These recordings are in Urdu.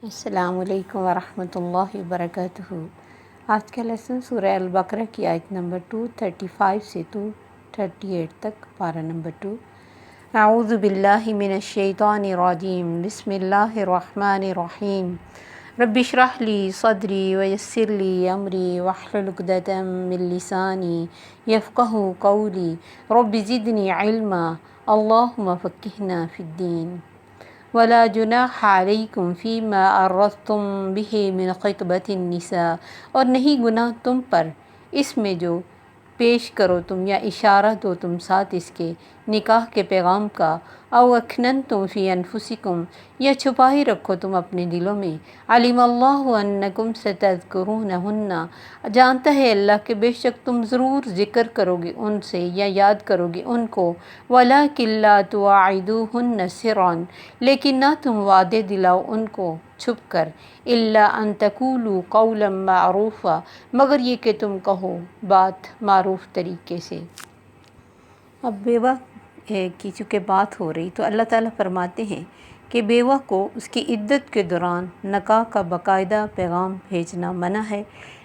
السلام علیکم ورحمۃ اللہ وبرکاتہ۔ آج کا لیسن سورہ البقرہ کی آیت نمبر 235 سے 238 تک، پارہ نمبر 2۔ اعوذ باللہ من الشیطان الرجیم، بسم اللہ الرحمن الرحیم۔ رب اشرح لی صدری ویسر لی امری واحلل عقدۃ من لسانی یفقہوا قولی رب زدنی علما اللہم فقہنا فی الدین۔ ولا جناح علیکم فیما عرضتم بہ من خطبۃ النساء، اور نہیں گناہ تم پر اس میں جو پیش کرو تم یا اشارہ دو تم ساتھ اس کے نکاح کے پیغام کا، او اکننتم فی انفسکم، یا چھپائی رکھو تم اپنے دلوں میں، علم اللہ انکم ستذکرونہن، جانتا ہے اللہ کہ بے شک تم ضرور ذکر کرو گے ان سے یا یاد کرو گے ان کو، ولیکن لا تواعدوہن سرا، لیکن نہ تم وعدے دلاؤ ان کو چھپ کر، الا ان تقولوا قولا معروفا، مگر یہ کہ تم کہو بات معروف طریقے سے۔ اب بیوہ کی چونکہ بات ہو رہی تو اللہ تعالیٰ فرماتے ہیں کہ بیوہ کو اس کی عدت کے دوران نکاح کا باقاعدہ پیغام بھیجنا منع ہے،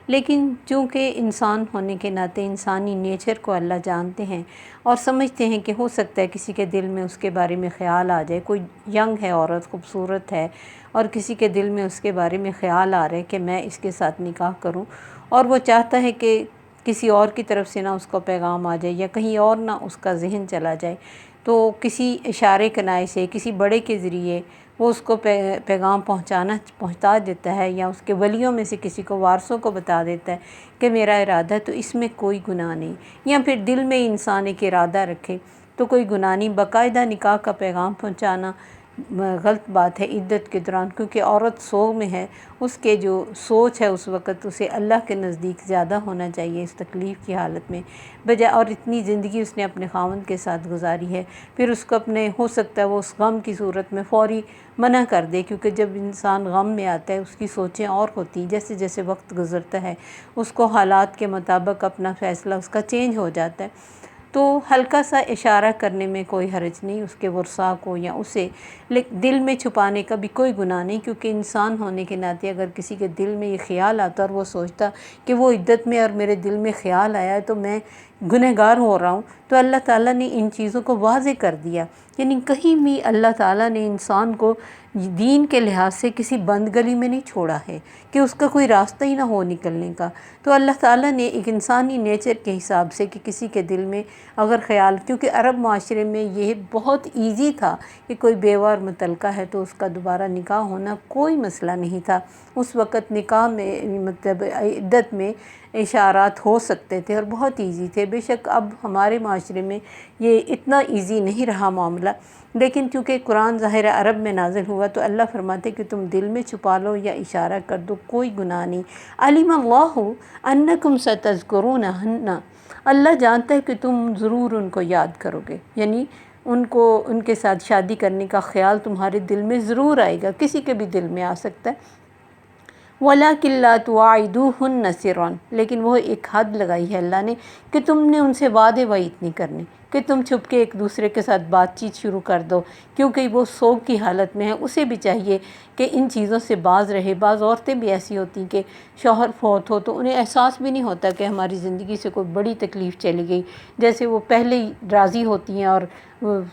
لیکن چونکہ انسان ہونے کے ناطے انسانی نیچر کو اللہ جانتے ہیں اور سمجھتے ہیں کہ ہو سکتا ہے کسی کے دل میں اس کے بارے میں خیال آ جائے، کوئی ینگ ہے عورت، خوبصورت ہے، اور کسی کے دل میں اس کے بارے میں خیال آ رہا ہے کہ میں اس کے ساتھ نکاح کروں، اور وہ چاہتا ہے کہ کسی اور کی طرف سے نہ اس کو پیغام آ جائے یا کہیں اور نہ اس کا ذہن چلا جائے، تو کسی اشارے کنائے سے کسی بڑے کے ذریعے وہ اس کو پیغام پہنچا دیتا ہے، یا اس کے ولیوں میں سے کسی کو، وارثوں کو بتا دیتا ہے کہ میرا ارادہ ہے، تو اس میں کوئی گناہ نہیں۔ یا پھر دل میں انسان ایک ارادہ رکھے تو کوئی گناہ نہیں۔ باقاعدہ نکاح کا پیغام پہنچانا غلط بات ہے عدت کے دوران، کیونکہ عورت سوگ میں ہے، اس کے جو سوچ ہے اس وقت اسے اللہ کے نزدیک زیادہ ہونا چاہیے اس تکلیف کی حالت میں، بجائے، اور اتنی زندگی اس نے اپنے خاوند کے ساتھ گزاری ہے، پھر اس کو اپنے ہو سکتا ہے وہ اس غم کی صورت میں فوری منع کر دے، کیونکہ جب انسان غم میں آتا ہے اس کی سوچیں اور ہوتی ہیں، جیسے جیسے وقت گزرتا ہے اس کو حالات کے مطابق اپنا فیصلہ اس کا چینج ہو جاتا ہے، تو ہلکا سا اشارہ کرنے میں کوئی حرج نہیں اس کے ورثاء کو یا اسے، لیکن دل میں چھپانے کا بھی کوئی گناہ نہیں، کیونکہ انسان ہونے کے ناطے اگر کسی کے دل میں یہ خیال آتا اور وہ سوچتا کہ وہ عدت میں اور میرے دل میں خیال آیا ہے تو میں گنہگار ہو رہا ہوں، تو اللہ تعالیٰ نے ان چیزوں کو واضح کر دیا، یعنی کہیں بھی اللہ تعالیٰ نے انسان کو دین کے لحاظ سے کسی بند گلی میں نہیں چھوڑا ہے کہ اس کا کوئی راستہ ہی نہ ہو نکلنے کا۔ تو اللہ تعالیٰ نے ایک انسانی نیچر کے حساب سے کہ کسی کے دل میں اگر خیال، کیونکہ عرب معاشرے میں یہ بہت ایزی تھا کہ کوئی بیوہ اور مطلقہ ہے تو اس کا دوبارہ نکاح ہونا کوئی مسئلہ نہیں تھا، اس وقت نکاح میں مطلب عدت میں اشارات ہو سکتے تھے اور بہت ایزی تھے۔ بے شک اب ہمارے معاشرے میں یہ اتنا ایزی نہیں رہا معاملہ، لیکن چونکہ قرآن ظاہر عرب میں نازل ہوا تو اللہ فرماتے کہ تم دل میں چھپا لو یا اشارہ کر دو، کوئی گناہ نہیں۔ علم اللہ انکم ستذکرونہن، اللہ جانتا ہے کہ تم ضرور ان کو یاد کرو گے، یعنی ان کے ساتھ شادی کرنے کا خیال تمہارے دل میں ضرور آئے گا، کسی کے بھی دل میں آ سکتا ہے۔ وَلَكِنْ لَا تُوَاعِدُوهُنَّ سِرًّا، لیکن وہ ایک حد لگائی ہے اللہ نے کہ تم نے ان سے وعدے وعید نہیں کرنے کہ تم چھپ کے ایک دوسرے کے ساتھ بات چیت شروع کر دو، کیونکہ وہ سوگ کی حالت میں ہے، اسے بھی چاہیے کہ ان چیزوں سے باز رہے۔ بعض عورتیں بھی ایسی ہوتی ہیں کہ شوہر فوت ہو تو انہیں احساس بھی نہیں ہوتا کہ ہماری زندگی سے کوئی بڑی تکلیف چلی گئی، جیسے وہ پہلے ہی راضی ہوتی ہیں اور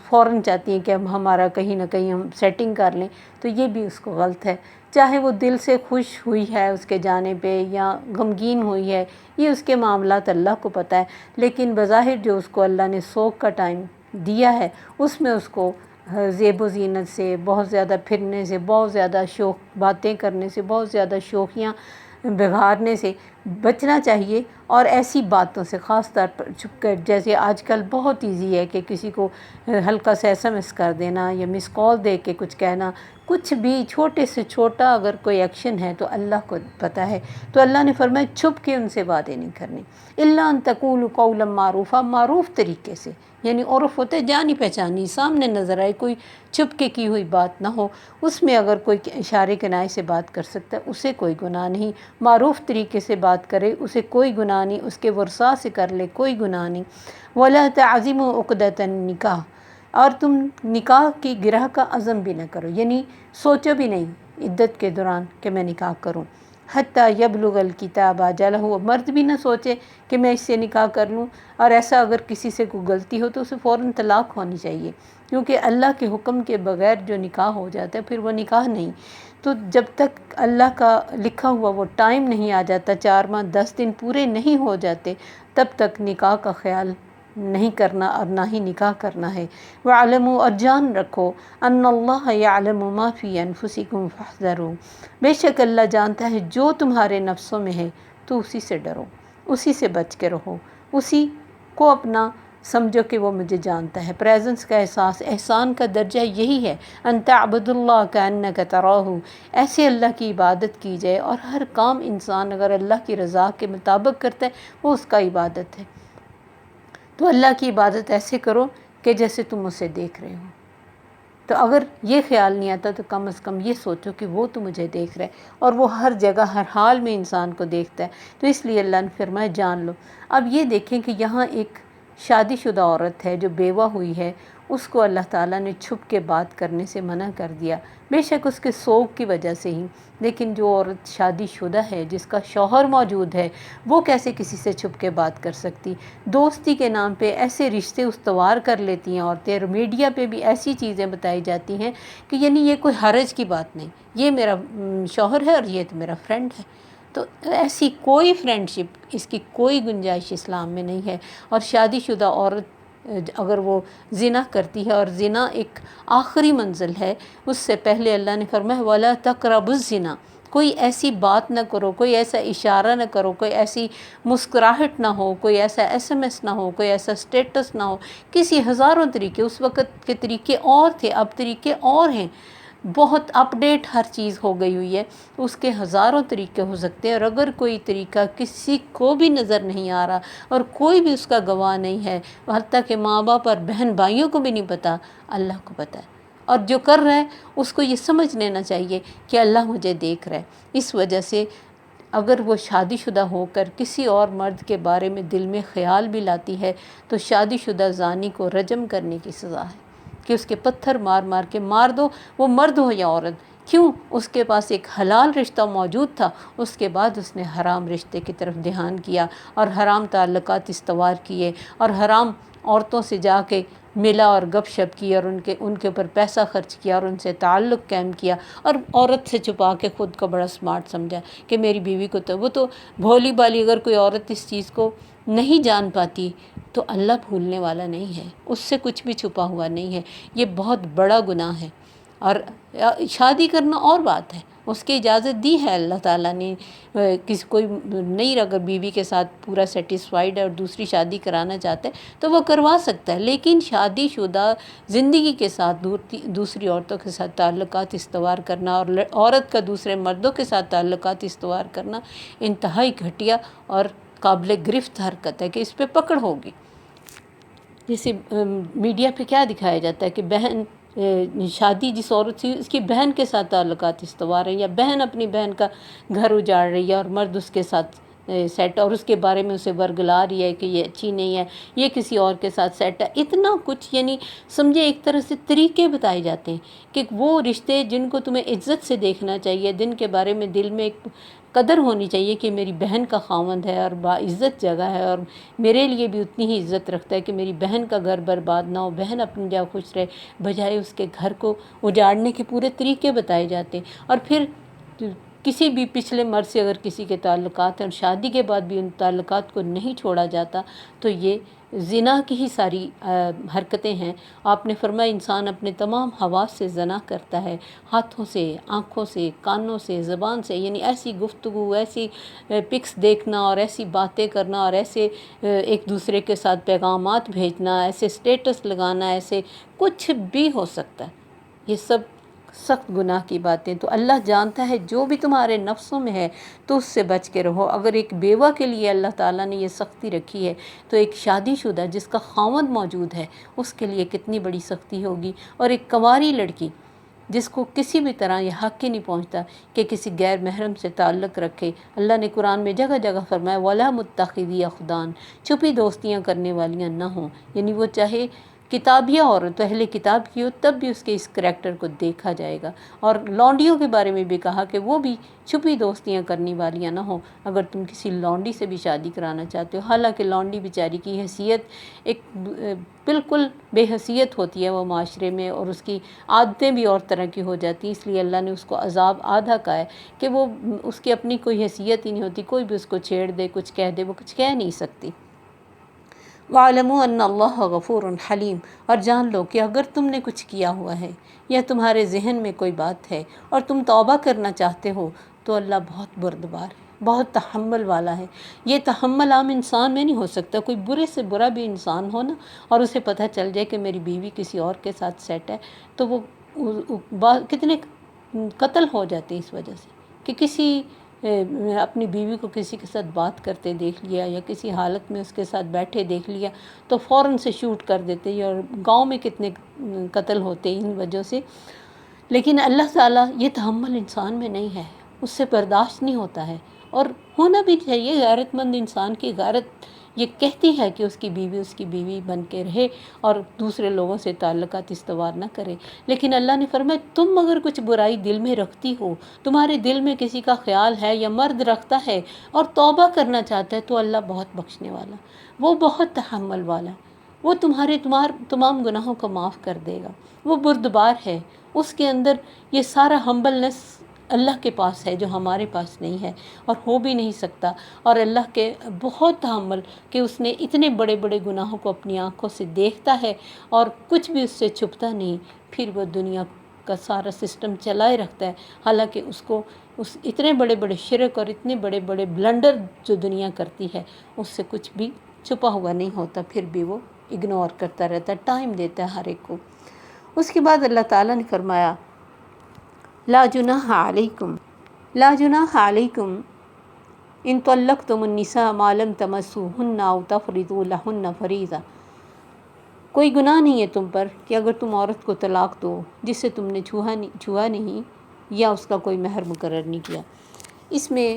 فوراً چاہتی ہیں کہ اب ہمارا کہیں نہ کہیں ہم سیٹنگ کر لیں، تو یہ بھی اس کو غلط ہے۔ چاہے وہ دل سے خوش ہوئی ہے اس کے جانے پہ یا غمگین ہوئی ہے، یہ اس کے معاملات اللہ کو پتہ ہے، لیکن بظاہر جو اس کو اللہ نے سوگ کا ٹائم دیا ہے اس میں اس کو زیب و زینت سے، بہت زیادہ پھرنے سے، بہت زیادہ شوق باتیں کرنے سے، بہت زیادہ شوخیاں بگاڑنے سے بچنا چاہیے، اور ایسی باتوں سے خاص طور پر چھپ کر، جیسے آج کل بہت ایزی ہے کہ کسی کو ہلکا سا SMS کر دینا یا مس کال دے کے کچھ کہنا، کچھ بھی چھوٹے سے چھوٹا اگر کوئی ایکشن ہے تو اللہ کو پتہ ہے، تو اللہ نے فرمایا چھپ کے ان سے باتیں نہیں کرنی، الا ان تقولوا قولا معروفا، معروف طریقے سے، یعنی عرف ہوتا ہے جانی پہچانی، سامنے نظر آئے، کوئی چھپ کے کی ہوئی بات نہ ہو، اس میں اگر کوئی اشارے کنائے سے بات کر سکتا ہے اسے کوئی گناہ نہیں، معروف طریقے سے بات کرے اسے کوئی گناہ نہیں، اس کے ورثاء سے کر لے کوئی گناہ نہیں۔ وَلَا تَعْزِمُوا عُقْدَةَ النِّكَاحِ، اور تم نکاح کی گرہ کا عزم بھی نہ کرو، یعنی سوچو بھی نہیں عدت کے دوران کہ میں نکاح کروں، حتیٰ یبلغ الکتاب اجلہ، مرد بھی نہ سوچے کہ میں اس سے نکاح کر لوں، اور ایسا اگر کسی سے کوئی غلطی ہو تو اسے فوراً طلاق ہونی چاہیے، کیونکہ اللہ کے حکم کے بغیر جو نکاح ہو جاتا ہے پھر وہ نکاح نہیں۔ تو جب تک اللہ کا لکھا ہوا وہ ٹائم نہیں آ جاتا، 4 ماہ 10 دن پورے نہیں ہو جاتے، تب تک نکاح کا خیال نہیں کرنا اور نہ ہی نکاح کرنا ہے۔ وَاعْلَمُوا، اور جان رکھو، ان اللہ یعلم ما فی انفسکم فاحذروا، بے شک اللہ جانتا ہے جو تمہارے نفسوں میں ہے، تو اسی سے ڈرو، اسی سے بچ کے رہو، اسی کو اپنا سمجھو کہ وہ مجھے جانتا ہے۔ پریزنس کا احساس، احسان کا درجہ یہی ہے، ان تعبد اللہ کأنک تراہ، ایسے اللہ کی عبادت کی جائے، اور ہر کام انسان اگر اللہ کی رضا کے مطابق کرتا ہے وہ اس کا عبادت ہے۔ تو اللہ کی عبادت ایسے کرو کہ جیسے تم اسے دیکھ رہے ہو۔ تو اگر یہ خیال نہیں آتا تو کم از کم یہ سوچو کہ وہ تو مجھے دیکھ رہا ہے، اور وہ ہر جگہ ہر حال میں انسان کو دیکھتا ہے۔ تو اس لیے اللہ نے فرمایا جان لو۔ اب یہ دیکھیں کہ یہاں ایک شادی شدہ عورت ہے جو بیوہ ہوئی ہے، اس کو اللہ تعالیٰ نے چھپ کے بات کرنے سے منع کر دیا، بے شک اس کے سوگ کی وجہ سے ہی، لیکن جو عورت شادی شدہ ہے جس کا شوہر موجود ہے، وہ کیسے کسی سے چھپ کے بات کر سکتی؟ دوستی کے نام پہ ایسے رشتے استوار کر لیتی ہیں عورتیں، اور میڈیا پہ بھی ایسی چیزیں بتائی جاتی ہیں کہ یعنی یہ کوئی حرج کی بات نہیں، یہ میرا شوہر ہے اور یہ تو میرا فرینڈ ہے۔ تو ایسی کوئی فرینڈشپ، اس کی کوئی گنجائش اسلام میں نہیں ہے۔ اور شادی شدہ عورت اگر وہ زنا کرتی ہے، اور زنا ایک آخری منزل ہے، اس سے پہلے اللہ نے فرمایا وَلَا تَقْرَبُوا الزِّنَا، کوئی ایسی بات نہ کرو، کوئی ایسا اشارہ نہ کرو، کوئی ایسی مسکراہٹ نہ ہو، کوئی ایسا ایس ایم ایس نہ ہو، کوئی ایسا سٹیٹس نہ ہو، کسی ہزاروں طریقے، اس وقت کے طریقے اور تھے، اب طریقے اور ہیں، بہت اپ ڈیٹ ہر چیز ہو گئی ہوئی ہے، اس کے ہزاروں طریقے ہو سکتے ہیں، اور اگر کوئی طریقہ کسی کو بھی نظر نہیں آ رہا اور کوئی بھی اس کا گواہ نہیں ہے، حتیٰ کہ ماں باپ اور بہن بھائیوں کو بھی نہیں پتہ، اللہ کو پتہ ہے، اور جو کر رہا ہے اس کو یہ سمجھ لینا چاہیے کہ اللہ مجھے دیکھ رہا ہے۔ اس وجہ سے اگر وہ شادی شدہ ہو کر کسی اور مرد کے بارے میں دل میں خیال بھی لاتی ہے تو شادی شدہ زانی کو رجم کرنے کی سزا ہے، کہ اس کے پتھر مار مار کے مار دو، وہ مرد ہو یا عورت۔ کیوں؟ اس کے پاس ایک حلال رشتہ موجود تھا، اس کے بعد اس نے حرام رشتے کی طرف دھیان کیا اور حرام تعلقات استوار کیے، اور حرام عورتوں سے جا کے ملا اور گپ شپ کی، اور ان کے اوپر پیسہ خرچ کیا اور ان سے تعلق قائم کیا، اور عورت سے چھپا کے خود کو بڑا سمارٹ سمجھا کہ میری بیوی کو تو وہ تو بھولی بالی، اگر کوئی عورت اس چیز کو نہیں جان پاتی تو اللہ بھولنے والا نہیں ہے، اس سے کچھ بھی چھپا ہوا نہیں ہے، یہ بہت بڑا گناہ ہے۔ اور شادی کرنا اور بات ہے، اس کی اجازت دی ہے اللہ تعالیٰ نے، کسی کوئی نہیں اگر بیوی کے ساتھ پورا سیٹسفائیڈ ہے اور دوسری شادی کرانا چاہتا ہے تو وہ کروا سکتا ہے، لیکن شادی شدہ زندگی کے ساتھ دوسری عورتوں کے ساتھ تعلقات استوار کرنا اور عورت کا دوسرے مردوں کے ساتھ تعلقات استوار کرنا انتہائی گھٹیا اور قابل گرفت حرکت ہے کہ اس پہ پکڑ ہوگی۔ جیسے میڈیا پہ کیا دکھایا جاتا ہے کہ بہن شادی جس عورت سے اس کی بہن کے ساتھ تعلقات استوار ہیں، یا بہن اپنی بہن کا گھر اجاڑ رہی ہے اور مرد اس کے ساتھ سیٹ، اور اس کے بارے میں اسے ورگلا رہی ہے کہ یہ اچھی نہیں ہے، یہ کسی اور کے ساتھ سیٹ ہے، اتنا کچھ، یعنی سمجھے ایک طرح سے طریقے بتائے جاتے ہیں کہ وہ رشتے جن کو تمہیں عزت سے دیکھنا چاہیے، جن کے بارے میں دل میں ایک قدر ہونی چاہیے کہ میری بہن کا خاوند ہے اور باعزت جگہ ہے اور میرے لیے بھی اتنی ہی عزت رکھتا ہے، کہ میری بہن کا گھر برباد نہ ہو، بہن اپنی جگہ خوش رہے، بجائے اس کے گھر کو اجاڑنے کے پورے طریقے بتائے جاتے ہیں۔ اور پھر کسی بھی پچھلے مرد سے اگر کسی کے تعلقات ہیں اور شادی کے بعد بھی ان تعلقات کو نہیں چھوڑا جاتا تو یہ زنا کی ہی ساری حرکتیں ہیں۔ آپ نے فرمایا انسان اپنے تمام حواس سے زنا کرتا ہے، ہاتھوں سے، آنکھوں سے، کانوں سے، زبان سے، یعنی ایسی گفتگو، ایسی پکس دیکھنا اور ایسی باتیں کرنا اور ایسے ایک دوسرے کے ساتھ پیغامات بھیجنا، ایسے سٹیٹس لگانا، ایسے کچھ بھی ہو سکتا ہے، یہ سب سخت گناہ کی باتیں۔ تو اللہ جانتا ہے جو بھی تمہارے نفسوں میں ہے تو اس سے بچ کے رہو۔ اگر ایک بیوہ کے لیے اللہ تعالیٰ نے یہ سختی رکھی ہے تو ایک شادی شدہ جس کا خاوند موجود ہے اس کے لیے کتنی بڑی سختی ہوگی۔ اور ایک کنواری لڑکی جس کو کسی بھی طرح یہ حق ہی نہیں پہنچتا کہ کسی غیر محرم سے تعلق رکھے، اللہ نے قرآن میں جگہ جگہ فرمایا وَلَا مُتَّخِذِي أَخْدَانٍ، چھپی دوستیاں کرنے والیاں نہ ہوں، یعنی وہ چاہے کتابیہ عورت تو اہل کتاب کی ہو تب بھی اس کے اس کریکٹر کو دیکھا جائے گا۔ اور لونڈیوں کے بارے میں بھی کہا کہ وہ بھی چھپی دوستیاں کرنے والیاں نہ ہوں اگر تم کسی لونڈی سے بھی شادی کرانا چاہتے ہو، حالانکہ لونڈی بیچاری کی حیثیت ایک بالکل بے حیثیت ہوتی ہے وہ معاشرے میں، اور اس کی عادتیں بھی اور طرح کی ہو جاتی ہیں، اس لیے اللہ نے اس کو عذاب آدھا کا ہے کہ وہ اس کی اپنی کوئی حیثیت ہی نہیں ہوتی، کوئی بھی اس کو چھیڑ دے کچھ کہہ دے وہ کچھ کہہ نہیں سکتی۔ وَاعْلَمُوا أَنَّ اللَّهَ غَفُورٌ حَلِيمٌ، اور جان لو کہ اگر تم نے کچھ کیا ہوا ہے یا تمہارے ذہن میں کوئی بات ہے اور تم توبہ کرنا چاہتے ہو تو اللہ بہت بردبار ہے، بہت تحمل والا ہے۔ یہ تحمل عام انسان میں نہیں ہو سکتا۔ کوئی برے سے برا بھی انسان ہو نا اور اسے پتہ چل جائے کہ میری بیوی کسی اور کے ساتھ سیٹ ہے تو وہ کتنے قتل ہو جاتے ہیں اس وجہ سے کہ کسی اپنی بیوی کو کسی کے ساتھ بات کرتے دیکھ لیا یا کسی حالت میں اس کے ساتھ بیٹھے دیکھ لیا تو فوراً سے شوٹ کر دیتے ہیں، اور گاؤں میں کتنے قتل ہوتے ہیں ان وجہ سے۔ لیکن اللہ تعالیٰ یہ تحمل انسان میں نہیں ہے، اس سے برداشت نہیں ہوتا ہے، اور ہونا بھی چاہیے۔ غیرت مند انسان کی غیرت یہ کہتی ہے کہ اس کی بیوی بن کے رہے اور دوسرے لوگوں سے تعلقات استوار نہ کرے، لیکن اللہ نے فرمایا تم اگر کچھ برائی دل میں رکھتی ہو، تمہارے دل میں کسی کا خیال ہے یا مرد رکھتا ہے اور توبہ کرنا چاہتا ہے تو اللہ بہت بخشنے والا، وہ بہت تحمل والا، وہ تمہارے تمام گناہوں کو معاف کر دے گا، وہ بردبار ہے، اس کے اندر یہ سارا ہمبلنس اللہ کے پاس ہے جو ہمارے پاس نہیں ہے اور ہو بھی نہیں سکتا۔ اور اللہ کے بہت تحمل کہ اس نے اتنے بڑے بڑے گناہوں کو اپنی آنکھوں سے دیکھتا ہے اور کچھ بھی اس سے چھپتا نہیں، پھر وہ دنیا کا سارا سسٹم چلائے رکھتا ہے، حالانکہ اس کو اتنے بڑے بڑے شرک اور اتنے بڑے بڑے بلنڈر جو دنیا کرتی ہے اس سے کچھ بھی چھپا ہوا نہیں ہوتا، پھر بھی وہ اگنور کرتا رہتا ہے، ٹائم دیتا ہے ہر ایک کو۔ اس کے بعد اللہ تعالیٰ نے فرمایا لا جناح علیکم ان طلقتم النساء ما لم تمسوهن او تفرضوا لهن فریضہ، کوئی گناہ نہیں ہے تم پر کہ اگر تم عورت کو طلاق دو جس سے تم نے چھوا نہیں یا اس کا کوئی مہر مقرر نہیں کیا۔ اس میں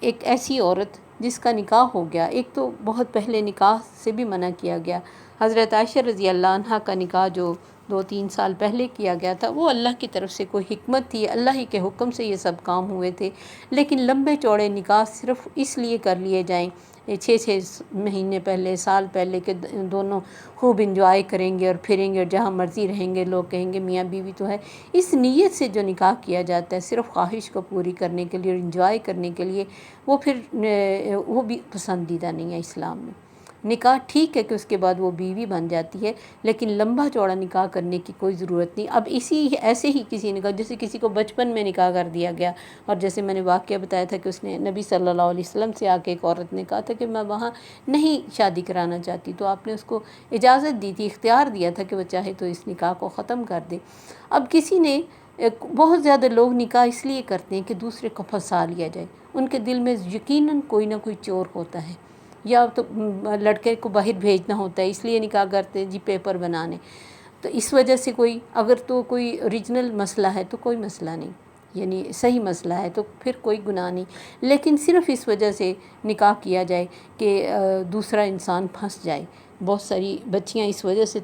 ایک ایسی عورت جس کا نکاح ہو گیا، ایک تو بہت پہلے نکاح سے بھی منع کیا گیا، حضرت عائشہ رضی اللہ عنہ کا نکاح جو 2-3 سال پہلے کیا گیا تھا وہ اللہ کی طرف سے کوئی حکمت تھی، اللہ ہی کے حکم سے یہ سب کام ہوئے تھے، لیکن لمبے چوڑے نکاح صرف اس لیے کر لیے جائیں 6 مہینے پہلے، سال پہلے کہ دونوں خوب انجوائے کریں گے اور پھریں گے اور جہاں مرضی رہیں گے، لوگ کہیں گے میاں بیوی تو ہے، اس نیت سے جو نکاح کیا جاتا ہے صرف خواہش کو پوری کرنے کے لیے اور انجوائے کرنے کے لیے، وہ پھر وہ بھی پسندیدہ نہیں ہے اسلام میں۔ نکاح ٹھیک ہے کہ اس کے بعد وہ بیوی بن جاتی ہے، لیکن لمبا چوڑا نکاح کرنے کی کوئی ضرورت نہیں۔ اب ایسے ہی کسی نکاح، جیسے کسی کو بچپن میں نکاح کر دیا گیا، اور جیسے میں نے واقعہ بتایا تھا کہ اس نے نبی صلی اللہ علیہ وسلم سے آ کے ایک عورت نے کہا تھا کہ میں وہاں نہیں شادی کرانا چاہتی، تو آپ نے اس کو اجازت دی تھی، اختیار دیا تھا کہ وہ چاہے تو اس نکاح کو ختم کر دے۔ اب کسی نے بہت زیادہ لوگ نکاح اس لیے کرتے ہیں کہ دوسرے کو پھنسا لیا جائے، ان کے دل میں یقیناً کوئی نہ کوئی چور ہوتا ہے، یا تو لڑکے کو باہر بھیجنا ہوتا ہے اس لیے نکاح کرتے ہیں جی پیپر بنانے، تو اس وجہ سے اگر تو کوئی اوریجنل مسئلہ ہے تو کوئی مسئلہ نہیں، یعنی صحیح مسئلہ ہے تو پھر کوئی گناہ نہیں، لیکن صرف اس وجہ سے نکاح کیا جائے کہ دوسرا انسان پھنس جائے۔ بہت ساری بچیاں اس وجہ سے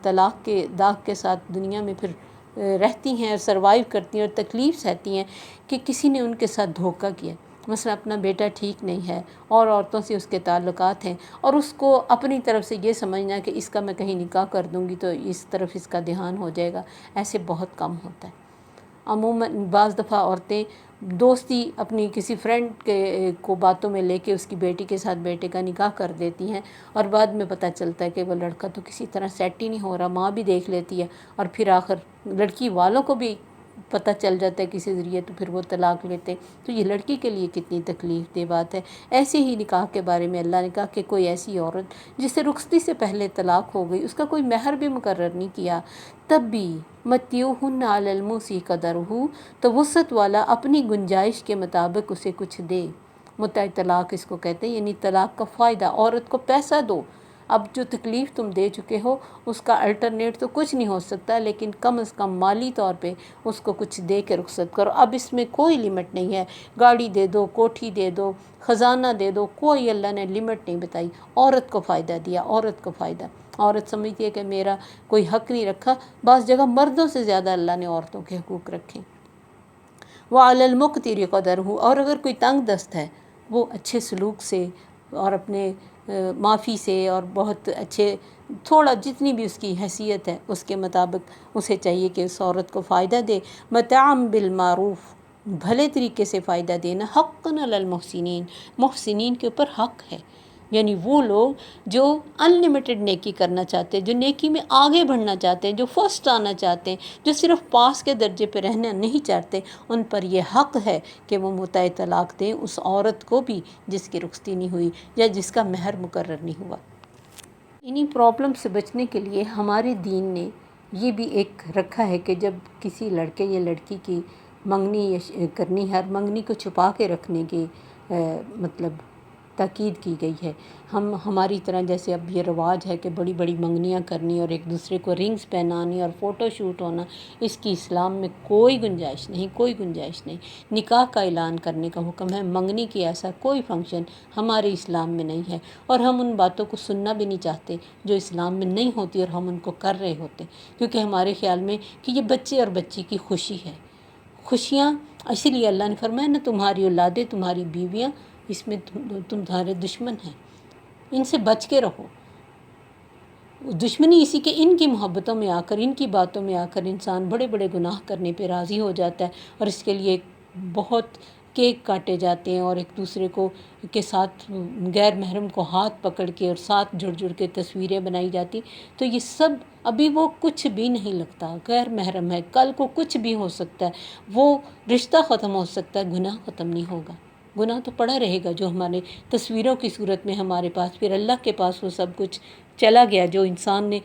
طلاق کے داغ کے ساتھ دنیا میں پھر رہتی ہیں اور سروائیو کرتی ہیں اور تکلیف سہتی ہیں کہ کسی نے ان کے ساتھ دھوکہ کیا، مثلا اپنا بیٹا ٹھیک نہیں ہے اور عورتوں سے اس کے تعلقات ہیں، اور اس کو اپنی طرف سے یہ سمجھنا کہ اس کا میں کہیں نکاح کر دوں گی تو اس طرف اس کا دھیان ہو جائے گا، ایسے بہت کم ہوتا ہے۔ عموماً بعض دفعہ عورتیں دوستی اپنی کسی فرینڈ کو باتوں میں لے کے اس کی بیٹی کے ساتھ بیٹے کا نکاح کر دیتی ہیں، اور بعد میں پتہ چلتا ہے کہ وہ لڑکا تو کسی طرح سیٹ ہی نہیں ہو رہا، ماں بھی دیکھ لیتی ہے، اور پھر آخر لڑکی والوں کو بھی پتہ چل جاتا ہے کسی ذریعے، تو پھر وہ طلاق لیتے، تو یہ لڑکی کے لیے کتنی تکلیف دہ بات ہے۔ ایسے ہی نکاح کے بارے میں اللہ نے کہا کہ کوئی ایسی عورت جسے رخصتی سے پہلے طلاق ہو گئی، اس کا کوئی مہر بھی مقرر نہیں کیا، تب بھی متیعوہن علی الموسع قدرہ، تو وسعت والا اپنی گنجائش کے مطابق اسے کچھ دے۔ متع طلاق اس کو کہتے ہیں، یعنی طلاق کا فائدہ، عورت کو پیسہ دو، اب جو تکلیف تم دے چکے ہو اس کا الٹرنیٹ تو کچھ نہیں ہو سکتا، لیکن کم از کم مالی طور پہ اس کو کچھ دے کے رخصت کرو۔ اب اس میں کوئی لمٹ نہیں ہے، گاڑی دے دو، کوٹھی دے دو، خزانہ دے دو، کوئی اللہ نے لمٹ نہیں بتائی۔ عورت کو فائدہ دیا، عورت کو فائدہ۔ عورت سمجھتی ہے کہ میرا کوئی حق نہیں رکھا، بعض جگہ مردوں سے زیادہ اللہ نے عورتوں کے حقوق رکھے۔ وَعَلَى الْمُقْتِرِ قَدَرُهُ، اور اگر کوئی تنگ دست ہے وہ اچھے سلوک سے اور اپنے معافی سے اور بہت اچھے تھوڑا جتنی بھی اس کی حیثیت ہے اس کے مطابق اسے چاہیے کہ اس عورت کو فائدہ دے۔ مَتَاعًا بِالْمَعْرُوفِ، بھلے طریقے سے فائدہ دینا۔ حَقًّا عَلَى الْمُحْسِنِينَ، محسنین کے اوپر حق ہے، یعنی وہ لوگ جو انلمیٹڈ نیکی کرنا چاہتے ہیں، جو نیکی میں آگے بڑھنا چاہتے ہیں، جو فرسٹ آنا چاہتے ہیں، جو صرف پاس کے درجے پہ رہنا نہیں چاہتے، ان پر یہ حق ہے کہ وہ متع طلاق دیں اس عورت کو بھی جس کی رخصتی نہیں ہوئی یا جس کا مہر مقرر نہیں ہوا۔ انہی پرابلم سے بچنے کے لیے ہمارے دین نے یہ بھی ایک رکھا ہے کہ جب کسی لڑکے یا لڑکی کی منگنی کرنی ہے، اور منگنی کو چھپا کے رکھنے کی مطلب تاکید کی گئی ہے۔ ہماری طرح جیسے اب یہ رواج ہے کہ بڑی بڑی منگنیاں کرنی اور ایک دوسرے کو رنگز پہنانی اور فوٹو شوٹ ہونا، اس کی اسلام میں کوئی گنجائش نہیں، کوئی گنجائش نہیں۔ نکاح کا اعلان کرنے کا حکم ہے، منگنی کی ایسا کوئی فنکشن ہمارے اسلام میں نہیں ہے، اور ہم ان باتوں کو سننا بھی نہیں چاہتے جو اسلام میں نہیں ہوتی اور ہم ان کو کر رہے ہوتے، کیونکہ ہمارے خیال میں کہ یہ بچے اور بچی کی خوشی ہے۔ خوشیاں اسی لیے اللہ نے فرمایا نا، تمہاری اولادیں، تمہاری بیویاں اس میں تمہارے دشمن ہیں، ان سے بچ کے رہو۔ دشمنی اسی کہ ان کی محبتوں میں آ کر، ان کی باتوں میں آ کر انسان بڑے بڑے گناہ کرنے پہ راضی ہو جاتا ہے، اور اس کے لیے بہت کیک کاٹے جاتے ہیں اور ایک دوسرے کو کے ساتھ غیر محرم کو ہاتھ پکڑ کے اور ساتھ جڑ جڑ کے تصویریں بنائی جاتی۔ تو یہ سب ابھی وہ کچھ بھی نہیں لگتا، غیر محرم ہے، کل کو کچھ بھی ہو سکتا ہے، وہ رشتہ ختم ہو سکتا ہے، گناہ ختم نہیں ہوگا۔ گناہ تو پڑا رہے گا جو ہمارے تصویروں کی صورت میں ہمارے پاس، پھر اللہ کے پاس وہ سب کچھ چلا گیا جو انسان نے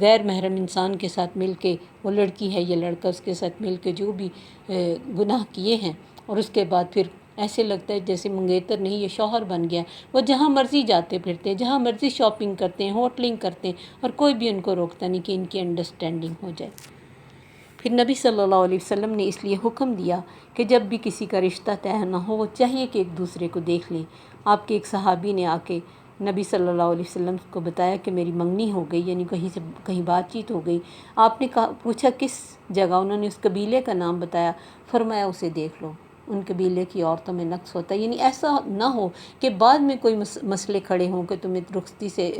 غیر محرم انسان کے ساتھ مل کے، وہ لڑکی ہے یا لڑکا اس کے ساتھ مل کے جو بھی گناہ کیے ہیں، اور اس کے بعد پھر ایسے لگتا ہے جیسے منگیتر نہیں یہ شوہر بن گیا۔ وہ جہاں مرضی جاتے پھرتے ہیں، جہاں مرضی شاپنگ کرتے ہیں، ہوٹلنگ کرتے ہیں، اور کوئی بھی ان کو روکتا نہیں کہ ان کی انڈرسٹینڈنگ ہو جائے۔ پھر نبی صلی اللہ علیہ وسلم نے اس لیے حکم دیا کہ جب بھی کسی کا رشتہ طے نہ ہو، وہ چاہیے کہ ایک دوسرے کو دیکھ لیں۔ آپ کے ایک صحابی نے آ کے نبی صلی اللہ علیہ وسلم کو بتایا کہ میری منگنی ہو گئی، یعنی کہیں بات چیت ہو گئی۔ آپ نے پوچھا کس جگہ، انہوں نے اس قبیلے کا نام بتایا، فرمایا اسے دیکھ لو، ان قبیلے کی عورتوں میں نقص ہوتا ہے۔ یعنی ایسا نہ ہو کہ بعد میں کوئی مسئلے کھڑے ہوں کہ تمہیں رخصتی سے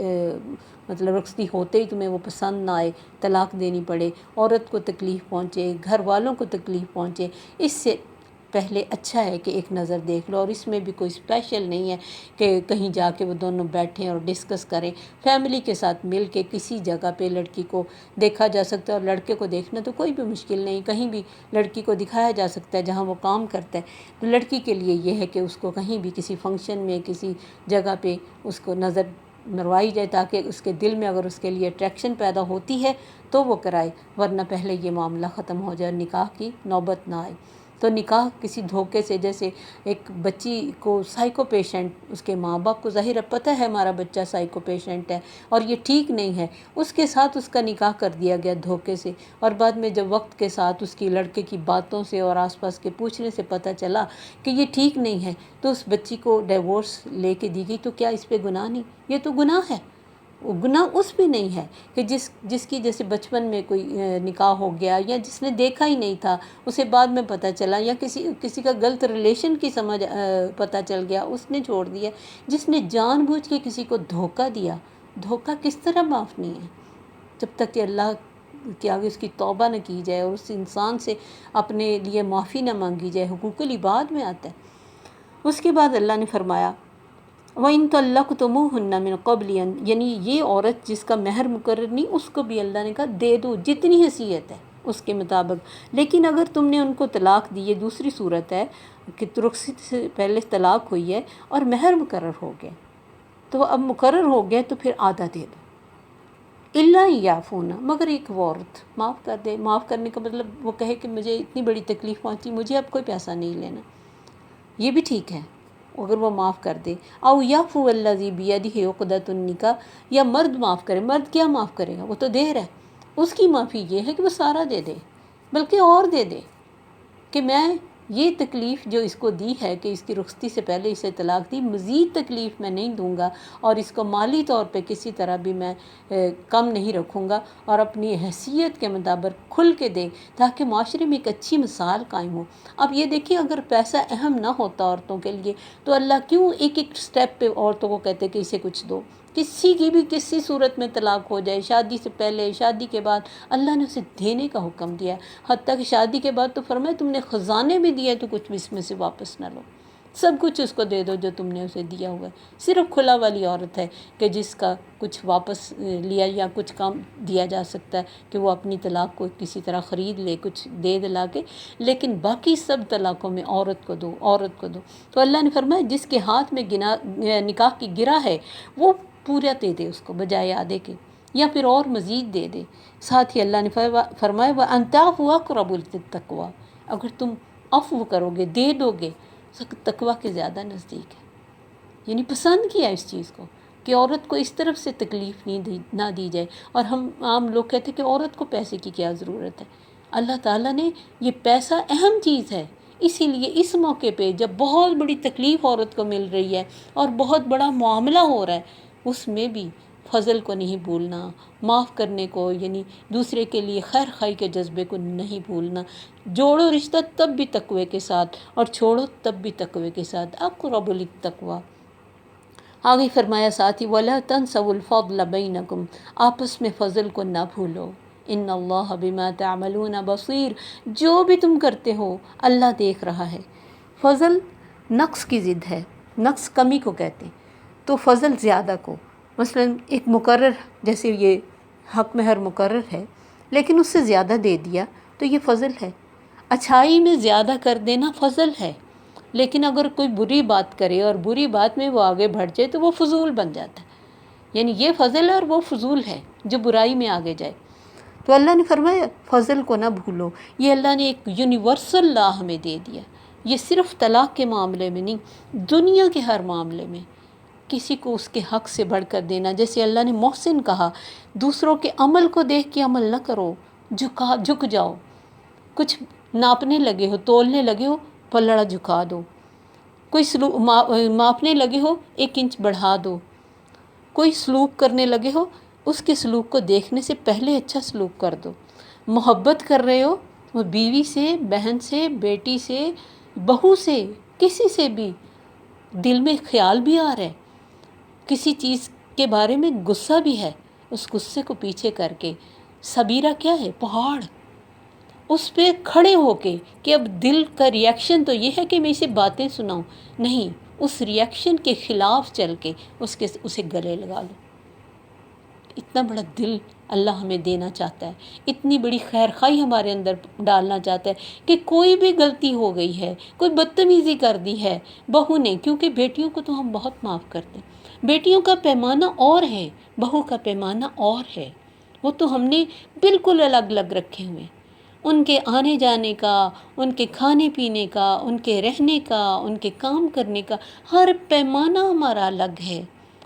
مطلب رخصتی ہوتے ہی تمہیں وہ پسند نہ آئے، طلاق دینی پڑے، عورت کو تکلیف پہنچے، گھر والوں کو تکلیف پہنچے۔ اس سے پہلے اچھا ہے کہ ایک نظر دیکھ لو، اور اس میں بھی کوئی اسپیشل نہیں ہے کہ کہیں جا کے وہ دونوں بیٹھیں اور ڈسکس کریں۔ فیملی کے ساتھ مل کے کسی جگہ پہ لڑکی کو دیکھا جا سکتا ہے، اور لڑکے کو دیکھنا تو کوئی بھی مشکل نہیں، کہیں بھی لڑکی کو دکھایا جا سکتا ہے جہاں وہ کام کرتا ہے۔ تو لڑکی کے لیے یہ ہے کہ اس کو کہیں بھی کسی فنکشن میں کسی جگہ پہ اس کو نظر مروائی جائے، تاکہ اس کے دل میں اگر اس کے لیے اٹریکشن پیدا ہوتی ہے تو وہ کرائے، ورنہ پہلے یہ معاملہ ختم ہو جائے، نکاح کی نوبت نہ آئے۔ تو نکاح کسی دھوکے سے، جیسے ایک بچی کو سائیکو پیشنٹ، اس کے ماں باپ کو ظاہر پتہ ہے ہمارا بچہ سائیکو پیشنٹ ہے اور یہ ٹھیک نہیں ہے، اس کے ساتھ اس کا نکاح کر دیا گیا دھوکے سے، اور بعد میں جب وقت کے ساتھ اس کی لڑکے کی باتوں سے اور آس پاس کے پوچھنے سے پتہ چلا کہ یہ ٹھیک نہیں ہے، تو اس بچی کو ڈیورس لے کے دی گئی۔ تو کیا اس پہ گناہ نہیں؟ یہ تو گناہ ہے۔ گناہ اس بھی نہیں ہے کہ جس کی جیسے بچپن میں کوئی نکاح ہو گیا، یا جس نے دیکھا ہی نہیں تھا اسے بعد میں پتہ چلا، یا کسی کا غلط ریلیشن کی سمجھ پتہ چل گیا، اس نے چھوڑ دیا۔ جس نے جان بوجھ کے کسی کو دھوکہ دیا، دھوکہ کس طرح معاف نہیں ہے جب تک کہ اللہ کہ آگے اس کی توبہ نہ کی جائے اور اس انسان سے اپنے لیے معافی نہ مانگی جائے۔ حقوق العباد میں آتا ہے۔ اس کے بعد اللہ نے فرمایا وَإِن طَلَّقْتُمُوهُنَّ مِن قَبْلِ أَن، یعنی یہ عورت جس کا مہر مقرر نہیں، اس کو بھی اللہ نے کہا دے دو جتنی حیثیت ہے اس کے مطابق۔ لیکن اگر تم نے ان کو طلاق دی، یہ دوسری صورت ہے کہ رخصتی سے پہلے طلاق ہوئی ہے اور مہر مقرر ہو گیا، تو اب مقرر ہو گیا تو پھر آدھا دے دو۔ الا یعفون، مگر ایک وہ عورت معاف کر دے۔ معاف کرنے کا مطلب وہ کہے کہ مجھے اتنی بڑی تکلیف پہنچی، مجھے اب کوئی پیسہ نہیں لینا، یہ بھی ٹھیک ہے۔ اگر وہ معاف کر دے، او یعفو الذی بیدہ عقدۃ النکاح، یا مرد معاف کرے۔ مرد کیا معاف کرے گا، وہ تو دے رہا ہے۔ اس کی معافی یہ ہے کہ وہ سارا دے دے، بلکہ اور دے دے، کہ میں یہ تکلیف جو اس کو دی ہے کہ اس کی رخصتی سے پہلے اسے طلاق دی، مزید تکلیف میں نہیں دوں گا، اور اس کو مالی طور پہ کسی طرح بھی میں کم نہیں رکھوں گا، اور اپنی حیثیت کے مطابق کھل کے دے، تاکہ معاشرے میں ایک اچھی مثال قائم ہو۔ اب یہ دیکھیں، اگر پیسہ اہم نہ ہوتا عورتوں کے لیے تو اللہ کیوں ایک ایک سٹیپ پہ عورتوں کو کہتے کہ اسے کچھ دو؟ کسی کی بھی کسی صورت میں طلاق ہو جائے، شادی سے پہلے، شادی کے بعد، اللہ نے اسے دینے کا حکم دیا ہے۔ حتیٰ کہ شادی کے بعد تو فرمایا تم نے خزانے بھی دیے تو کچھ بھی اس میں سے واپس نہ لو، سب کچھ اس کو دے دو جو تم نے اسے دیا ہوا ہے۔ صرف کھلا والی عورت ہے کہ جس کا کچھ واپس لیا یا کچھ کام دیا جا سکتا ہے کہ وہ اپنی طلاق کو کسی طرح خرید لے، کچھ دے دلا کے، لیکن باقی سب طلاقوں میں عورت کو دو، عورت کو دو۔ تو اللہ نے فرمایا جس کے ہاتھ میں نکاح کی گرہ ہے وہ پورا دے دے اس کو بجائے آدھے کے، یا پھر اور مزید دے دے۔ ساتھ ہی اللہ نے فرمایا وَأَن تَعْفُوا أَقْرَبُ لِلتَّقْوَىٰ، اگر تم عفو کرو گے، دے دو گے، تقویٰ کے زیادہ نزدیک ہے۔ یعنی پسند کیا اس چیز کو کہ عورت کو اس طرف سے تکلیف نہ دی جائے۔ اور ہم عام لوگ کہتے ہیں کہ عورت کو پیسے کی کیا ضرورت ہے؟ اللہ تعالیٰ نے یہ پیسہ اہم چیز ہے، اسی لیے اس موقع پہ جب بہت بڑی تکلیف عورت کو مل رہی ہے اور بہت بڑا معاملہ ہو رہا ہے، اس میں بھی فضل کو نہیں بھولنا، معاف کرنے کو، یعنی دوسرے کے لیے خیر خواہی کے جذبے کو نہیں بھولنا۔ جوڑو رشتہ تب بھی تقوی کے ساتھ، اور چھوڑو تب بھی تقوی کے ساتھ، اقرب للتقویٰ۔ آگے فرمایا ساتھ ہی وَلَا تَنْسَوُا الْفَضْلَ بَيْنَكُمْ، آپس میں فضل کو نہ بھولو۔ ان اللہ بما تعملون بصیر، جو بھی تم کرتے ہو اللہ دیکھ رہا ہے۔ فضل نقص کی ضد ہے، نقص کمی کو کہتے ہیں، تو فضل زیادہ کو، مثلا ایک مقرر، جیسے یہ حق مہر مقرر ہے لیکن اس سے زیادہ دے دیا تو یہ فضل ہے۔ اچھائی میں زیادہ کر دینا فضل ہے، لیکن اگر کوئی بری بات کرے اور بری بات میں وہ آگے بڑھ جائے تو وہ فضول بن جاتا ہے۔ یعنی یہ فضل ہے اور وہ فضول ہے جو برائی میں آگے جائے۔ تو اللہ نے فرمایا فضل کو نہ بھولو۔ یہ اللہ نے ایک یونیورسل لا ہمیں دے دیا، یہ صرف طلاق کے معاملے میں نہیں، دنیا کے ہر معاملے میں کسی کو اس کے حق سے بڑھ کر دینا۔ جیسے اللہ نے محسن کہا، دوسروں کے عمل کو دیکھ کے عمل نہ کرو، جھک جاؤ۔ کچھ ناپنے لگے ہو، تولنے لگے ہو، پلڑا جھکا دو۔ کوئی ماپنے لگے ہو، 1 انچ بڑھا دو۔ کوئی سلوک کرنے لگے ہو، اس کے سلوک کو دیکھنے سے پہلے اچھا سلوک کر دو۔ محبت کر رہے ہو، وہ بیوی سے، بہن سے، بیٹی سے، بہو سے، کسی سے بھی دل میں خیال بھی آ رہا ہے، کسی چیز کے بارے میں غصہ بھی ہے، اس غصے کو پیچھے کر کے، صبیرہ کیا ہے؟ پہاڑ، اس پہ کھڑے ہو کے کہ اب دل کا ریاکشن تو یہ ہے کہ میں اسے باتیں سناؤں، نہیں، اس ریاکشن کے خلاف چل کے اسے گلے لگا لو۔ اتنا بڑا دل اللہ ہمیں دینا چاہتا ہے، اتنی بڑی خیر خواہی ہمارے اندر ڈالنا چاہتا ہے کہ کوئی بھی غلطی ہو گئی ہے، کوئی بدتمیزی کر دی ہے بہو نے، کیونکہ بیٹیوں کو تو ہم بہت معاف کرتے ہیں، بیٹیوں کا پیمانہ اور ہے، بہو کا پیمانہ اور ہے، وہ تو ہم نے بالکل الگ الگ رکھے ہوئے ہیں۔ ان کے آنے جانے کا، ان کے کھانے پینے کا، ان کے رہنے کا، ان کے کام کرنے کا، ہر پیمانہ ہمارا الگ ہے،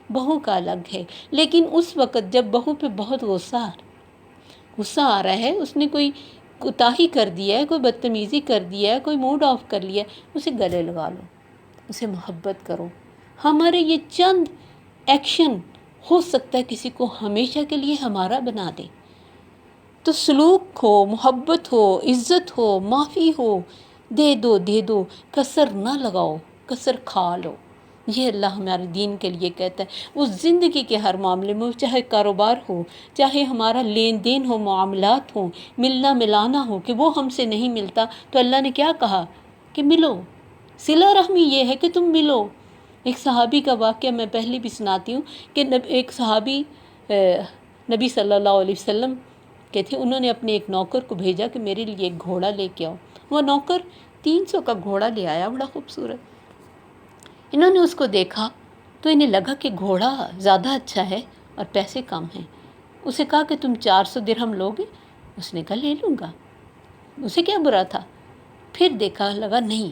بہو کا الگ ہے۔ لیکن اس وقت جب بہو پہ بہت غصہ آ رہا ہے، اس نے کوئی کوتاہی کر دیا ہے، کوئی بدتمیزی کر دیا ہے، کوئی موڈ آف کر لیا ہے، اسے گلے لگا لو، اسے محبت کرو۔ ہمارے یہ چند ایکشن ہو سکتا ہے کسی کو ہمیشہ کے لیے ہمارا بنا دے۔ تو سلوک ہو، محبت ہو، عزت ہو، معافی ہو، دے دو، کسر نہ لگاؤ، کسر کھا لو۔ یہ اللہ ہمارے دین کے لیے کہتا ہے۔ اس زندگی کے ہر معاملے میں، چاہے کاروبار ہو، چاہے ہمارا لین دین ہو، معاملات ہوں، ملنا ملانا ہو، کہ وہ ہم سے نہیں ملتا تو اللہ نے کیا کہا کہ ملو۔ صلہ رحمی یہ ہے کہ تم ملو۔ ایک صحابی کا واقعہ میں پہلے بھی سناتی ہوں کہ ایک صحابی نبی صلی اللہ علیہ وسلم کے تھے، انہوں نے اپنے ایک نوکر کو بھیجا کہ میرے لیے ایک گھوڑا لے کے آؤ۔ وہ نوکر 300 کا گھوڑا لے آیا، بڑا خوبصورت۔ انہوں نے اس کو دیکھا تو انہیں لگا کہ گھوڑا زیادہ اچھا ہے اور پیسے کم ہیں۔ اسے کہا کہ تم 400 درہم لوگے؟ اس نے کہا لے لوں گا، اسے کیا برا تھا۔ پھر دیکھا، لگا نہیں